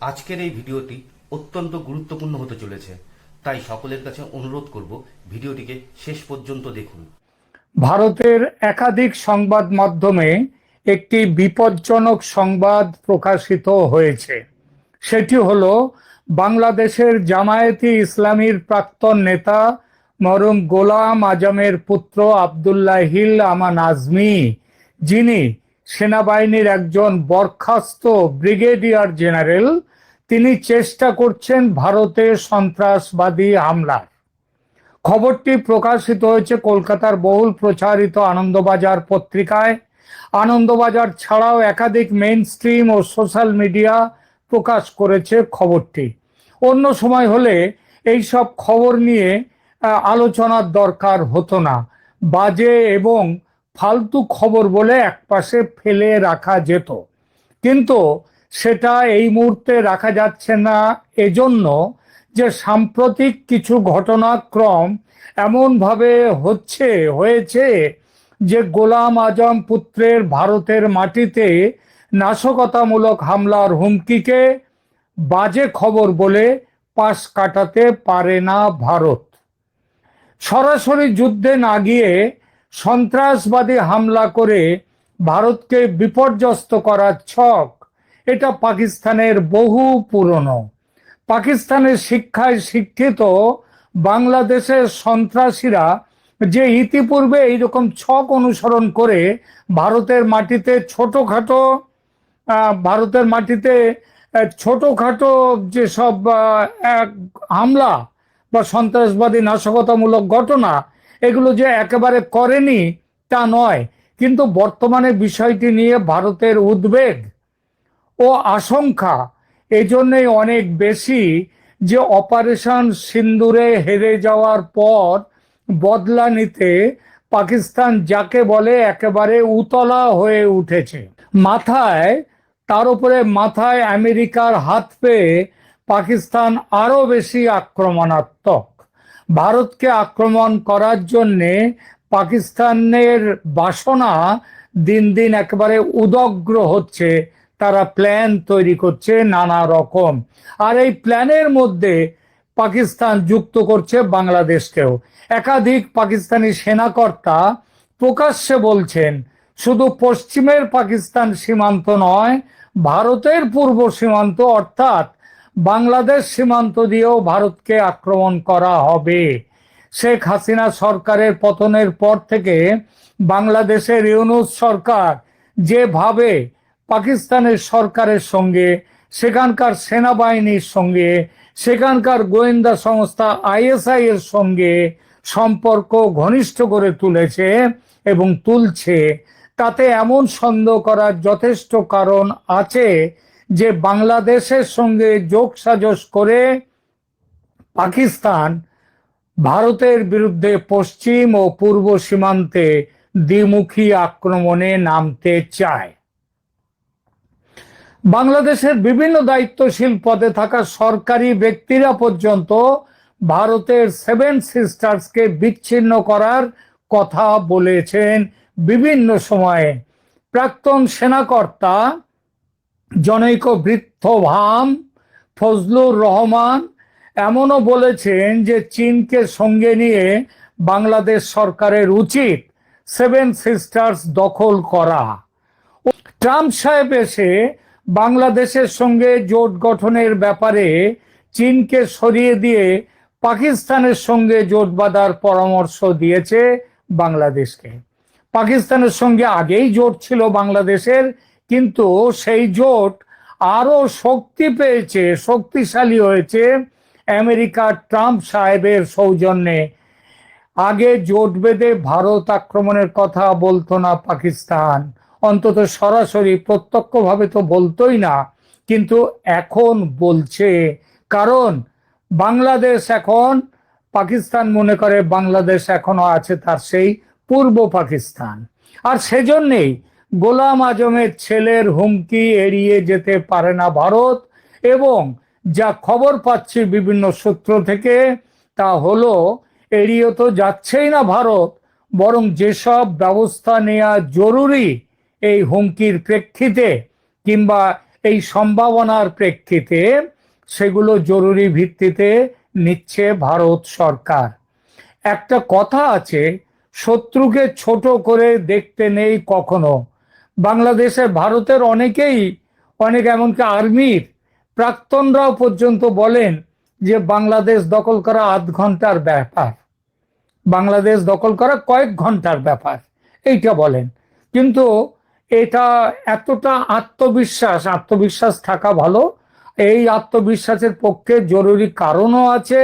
আজকের এই ভিডিওটি অত্যন্ত গুরুত্বপূর্ণ হতে চলেছে, তাই সকলের কাছে অনুরোধ করব ভিডিওটিকে শেষ পর্যন্ত দেখুন। ভারতের একাধিক সংবাদ মাধ্যমে একটি বিপজ্জনক সংবাদ প্রকাশিত হয়েছে। সেটি হলো বাংলাদেশের জামায়াতে ইসলামীর প্রাক্তন নেতা মরহুম গোলাম আজমের পুত্র আব্দুল্লাহিল আমান আজমি, যিনি সেনাবাহিনীর একজন বরখাস্ত ব্রিগেডিয়ার জেনারেল, তিনি চেষ্টা করছেন ভারতে সন্ত্রাসবাদী হামলার। খবরটি প্রকাশিত হয়েছে কলকাতার বহুল প্রচারিত আনন্দবাজার পত্রিকায়। আনন্দবাজার ছাড়াও একাধিক মেইন স্ট্রিম ও সোশ্যাল মিডিয়া প্রকাশ করেছে খবরটি। অন্য সময় হলে এই সব খবর নিয়ে আলোচনার দরকার হতো না, বাজে এবং ফালতু খবর বলে একপাশে ফেলে রাখা যেত। কিন্তু সেটা এই মুহূর্তে রাখা যাচ্ছে না, এজন্য যে সাম্প্রতিক কিছু ঘটনাক্রম এমনভাবে হয়েছে যে গোলাম আজম পুত্রের ভারতের মাটিতে নাশকতামূলক হামলার হুমকিকে বাজে খবর বলে পাশ কাটাতে পারে না ভারত। সরাসরি যুদ্ধে না গিয়ে সন্ত্রাসবাদী হামলা করে ভারতকে বিপর্যস্ত করার ছক, এটা পাকিস্তানের বহু পুরনো। পাকিস্তানের শিক্ষায় শিক্ষিত বাংলাদেশের সন্ত্রাসীরা যে ইতিপূর্বে এইরকম ছক অনুসরণ করে ভারতের মাটিতে ছোটখাটো যেসব হামলা বা সন্ত্রাসবাদী নাশকতামূলক ঘটনা, এগুলো যে একেবারে করেনি তা নয়, কিন্তু বর্তমানে বিষয়টি নিয়ে ভারতের উদ্বেগ ও আশঙ্কা এই জন্যই অনেক বেশি যে অপারেশন সিন্দুরে হেরে যাওয়ার পর বদলা নিতে পাকিস্তান যাকে বলে একেবারে উতলা হয়ে উঠেছে। তার উপরে মাথায় আমেরিকার হাত পেয়ে পাকিস্তান আরো বেশি আক্রমণাত্মক। ভারতকে আক্রমণ করার জন্যে পাকিস্তানের বাসনা দিন দিন একেবারে উদগ্র হচ্ছে। তারা প্ল্যান তৈরি করছে নানা রকম, আর এই প্ল্যানের মধ্যে পাকিস্তান যুক্ত করছে বাংলাদেশকেও। একাধিক পাকিস্তানি সেনাকর্তা প্রকাশ্যে বলছেন শুধু পশ্চিমের পাকিস্তান সীমান্ত নয়, ভারতের পূর্ব সীমান্ত অর্থাৎ বাংলাদেশ সীমান্ত দিয়েও ভারতকে আক্রমণ করা হবে। শেখ হাসিনা সরকারের পতনের পর থেকে বাংলাদেশের ইউনূস সরকার যেভাবে পাকিস্তানের সরকারের সঙ্গে, সেখানকার সেনাবাহিনীর সঙ্গে, সেখানকার গোয়েন্দা সংস্থা আইএসআই এর সঙ্গে সম্পর্ক ঘনিষ্ঠ করে তুলেছে এবং তুলছে, তাতে এমন সন্দেহ করার যথেষ্ট কারণ আছে যে বাংলাদেশের সঙ্গে যোগসাজশ করে পাকিস্তান ভারতের বিরুদ্ধে পশ্চিম ও পূর্ব সীমান্তে দ্বিমুখী আক্রমণে নামতে চায়। বাংলাদেশের বিভিন্ন দায়িত্বশীল পদে থাকা সরকারি ব্যক্তিরা পর্যন্ত ভারতের সেভেন সিস্টার্সকে বিচ্ছিন্ন করার কথা বলেছেন বিভিন্ন সময়ে। প্রাক্তন সেনাকর্তা জনৈক বৃদ্ধ ভাম ফজলুর রহমান এমনও বলেছেন যে চীনকে সঙ্গে নিয়ে বাংলাদেশ সরকারের উচিত সেভেন সিস্টার্স দখল করা। ট্রাম্প সাহেব এসে বাংলাদেশের সঙ্গে জোট গঠনের ব্যাপারে চীনকে সরিয়ে দিয়ে পাকিস্তানের সঙ্গে জোট বাঁধার পরামর্শ দিয়েছে বাংলাদেশকে। পাকিস্তানের সঙ্গে আগেই জোট ছিল বাংলাদেশের, কিন্তু সেই জোট আরো শক্তি পেয়েছে, শক্তিশালী হয়েছে আমেরিকার ট্রাম্প সাহেবের সৌজন্যে। আগে জোট বেঁধে ভারত আক্রমণের কথা বলতো না পাকিস্তান, অন্তত সরাসরি প্রত্যক্ষভাবে তো বলতোই না, কিন্তু এখন বলছে। কারণ বাংলাদেশ এখন, পাকিস্তান মনে করে বাংলাদেশ এখনো আছে তার সেই পূর্ব পাকিস্তান, আর সেজন্যেই গোলাম আজমের ছেলের হুমকি এড়িয়ে যেতে পারে না ভারত। এবং যা খবর পাচ্ছি বিভিন্ন সূত্র থেকে, তা হলো এড়িয়ে তো যাচ্ছেই না ভারত, বরং যেসব ব্যবস্থা নেওয়া জরুরি এই হুমকির প্রেক্ষিতে কিংবা এই সম্ভাবনার প্রেক্ষিতে সেগুলো জরুরি ভিত্তিতে নিচ্ছে ভারত সরকার। একটা কথা আছে, শত্রুকে ছোট করে দেখতে নেই কখনো। বাংলাদেশে ভারতের অনেকেই, অনেক এমনকি আর্মির প্রাক্তনরাও পর্যন্ত বলেন যে বাংলাদেশ দখল করা আধ ঘন্টার ব্যাপার, বাংলাদেশ দখল করা কয়েক ঘন্টার ব্যাপার, এইটা বলেন। কিন্তু এটা এতটা আত্মবিশ্বাস থাকা ভালো। এই আত্মবিশ্বাসের পক্ষে জরুরি কারণও আছে,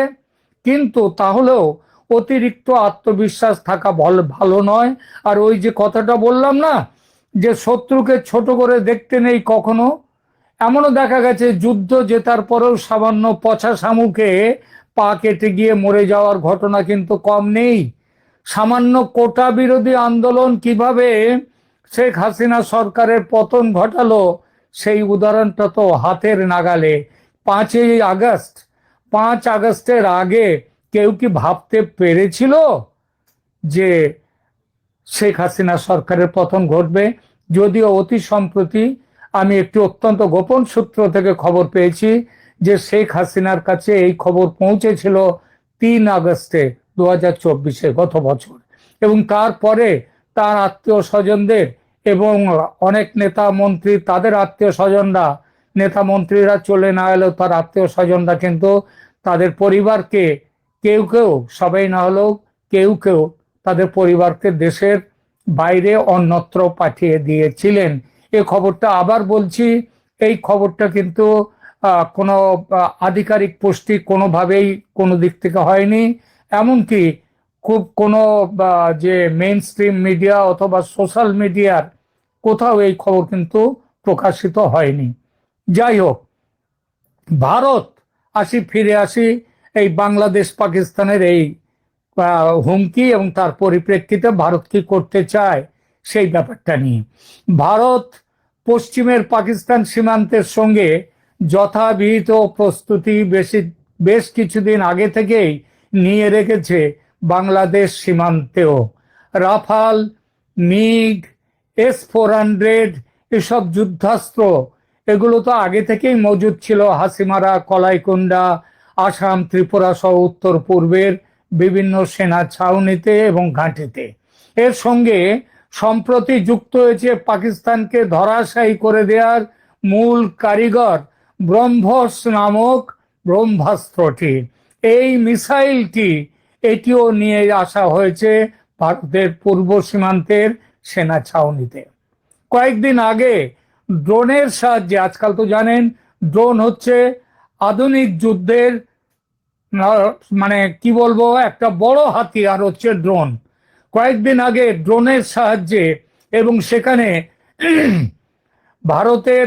কিন্তু তাহলেও অতিরিক্ত আত্মবিশ্বাস থাকা ভালো নয়। আর ওই যে কথাটা বললাম না, যে শত্রুকে ছোট করে দেখতে নেই কখনো, এমনও দেখা গেছে যুদ্ধ জেতার পরেও সামান্য পচা শামুকে পা কেটে গিয়ে মরে যাওয়ার ঘটনা কিন্তু কম নেই। সামান্য কোটা বিরোধী আন্দোলন কিভাবে শেখ হাসিনা সরকারের পতন ঘটালো, সেই উদাহরণটা তো হাতের নাগালে। 5 আগস্ট, 5 আগস্টের আগে কেউ কি ভাবতে পেরেছিল যে শেখ হাসিনা সরকারের পতন ঘটবে? যদিও অতি সম্প্রতি আমি একটি অত্যন্ত গোপন সূত্র থেকে খবর পেয়েছি যে শেখ হাসিনার কাছে এই খবর পৌঁছেছিল 3 আগস্টে 2024, গত বছর। এবং তারপরে তার আত্মীয় স্বজনদের এবং অনেক নেতা মন্ত্রী, তাদের আত্মীয় স্বজনরা, নেতা মন্ত্রীরা চলে না এলেও তার আত্মীয় স্বজনরা কিন্তু তাদের পরিবারকে, কেউ কেউ, সবাই না হলেও কেউ কেউ তাদের পরিবারকে দেশের বাইরে অন্যত্র পাঠিয়ে দিয়েছিলেন। এই খবরটা আবার বলছি, এই খবরটা কিন্তু কোনো আধিকারিক পুষ্টি কোনোভাবেই কোনো দিক থেকে হয়নি। এমনকি খুব কোনো যে মেইন স্ট্রিম মিডিয়া অথবা সোশ্যাল মিডিয়ার কোথাও এই খবর কিন্তু প্রকাশিত হয়নি। যাই হোক, ভারত ফিরে আসি এই বাংলাদেশ পাকিস্তানের এই হুমকি এবং তার পরিপ্রেক্ষিতে ভারত কি করতে চায় সেই ব্যাপারটা নিয়ে। ভারত পশ্চিমের পাকিস্তান সীমান্তের সঙ্গে যথাবিহিত প্রস্তুতি বেশ কিছুদিন আগে থেকেই নিয়ে রেখেছে বাংলাদেশ সীমান্তেও। রাফাল, মিগ, S-400 এসব যুদ্ধাস্ত্র এগুলো তো আগে থেকেই মজুদ ছিল হাসিমারা, কলাইকুণ্ডা, আসাম, ত্রিপুরা সহ উত্তর পূর্বের বিভিন্ন সেনা ছাউনিতে এবং ঘাঁটিতে। এর সঙ্গে সম্প্রতি যুক্ত হয়েছে পাকিস্তানকে ধরাশায়ী করে দেওয়ার মূল কারিগর ব্রহ্মস নামক ব্রহ্মাস্ত্রটি। এই মিসাইলটি এটিও নিয়ে আসা হয়েছে ভারতের পূর্ব সীমান্তের সেনা ছাউনিতে। কয়েকদিন আগে ড্রোনের সাহায্যে, আজকাল তো জানেন ড্রোন হচ্ছে আধুনিক যুদ্ধের মানে কি বলবো, একটা বড় হাতিয়ার হচ্ছে ড্রোন। কয়েকদিন আগে ড্রোনের সাহায্যে, এবং সেখানে ভারতের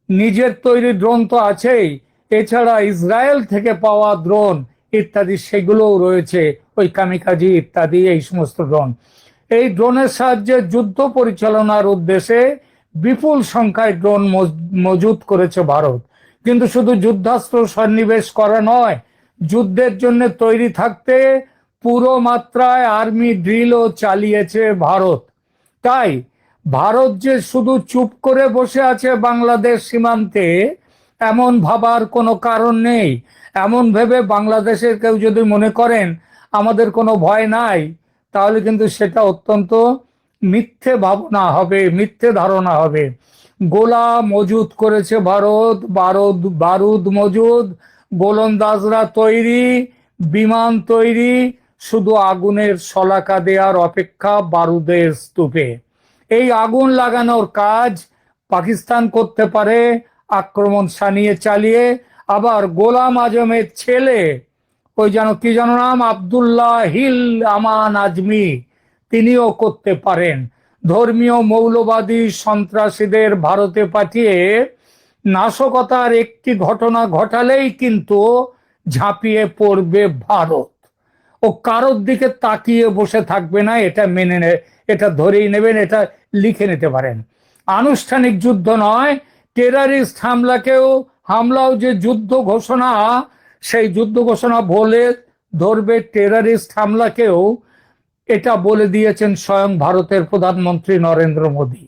নিজের তৈরি ড্রোন তো আছেই, এছাড়া ইসরায়েল থেকে পাওয়া ড্রোন ইত্যাদি সেগুলোও রয়েছে, ওই কামিকাজি ইত্যাদি এই সমস্ত ড্রোন। এই ড্রোনের সাহায্যে যুদ্ধ পরিচালনার উদ্দেশ্যে বিপুল সংখ্যায় ড্রোন মজুত করেছে ভারত। কিন্তু শুধু যুদ্ধাস্ত্র সন্নিবেশ করা নয়, যুদ্ধের জন্য তৈরি থাকতে পুরো মাত্রায় আর্মি ড্রিলও চালিয়েছে ভারত। তাই ভারত যে শুধু চুপ করে বসে আছে বাংলাদেশ সীমান্তে, এমন ভাবার কোনো কারণ নেই। এমন ভেবে বাংলাদেশের কেউ যদি মনে করেন আমাদের কোনো ভয় নাই, তাহলে কিন্তু সেটা অত্যন্ত মিথ্যে ভাবনা হবে, মিথ্যে ধারণা হবে। গোলা মজুদ করেছে ভারত, বারুদ মজুদ, গোলন্দাজরা তৈরি, বিমান তৈরি, শুধু আগুনের শলাকা দেওয়ার অপেক্ষা বারুদের স্তূপে। এই আগুন লাগানোর কাজ পাকিস্তান করতে পারে আক্রমণ সানিয়ে চালিয়ে। আবার গোলাম আজমের ছেলে, ওই যেন কি যেন নাম, আব্দুল্লাহ হিল আমান আজমি, তিনিও করতে পারেন। ধর্মীয় মৌলবাদী সন্ত্রাসীদের ভারতে পাঠিয়ে নাশকতার একটি ঘটনা ঘটালেই কিন্তু ঝাঁপিয়ে পড়বে ভারত। ও কারোর দিকে তাকিয়ে বসে থাকবে না, এটা এটা ধরেই নেবেন, এটা লিখে নিতে পারেন। আনুষ্ঠানিক যুদ্ধ নয়, টেরারিস্ট হামলাও যে যুদ্ধ ঘোষণা, সেই যুদ্ধ ঘোষণা বলে ধরবে টেরারিস্ট হামলাকেও। এটা বলে দিয়েছেন স্বয়ং ভারতের প্রধানমন্ত্রী নরেন্দ্র মোদী।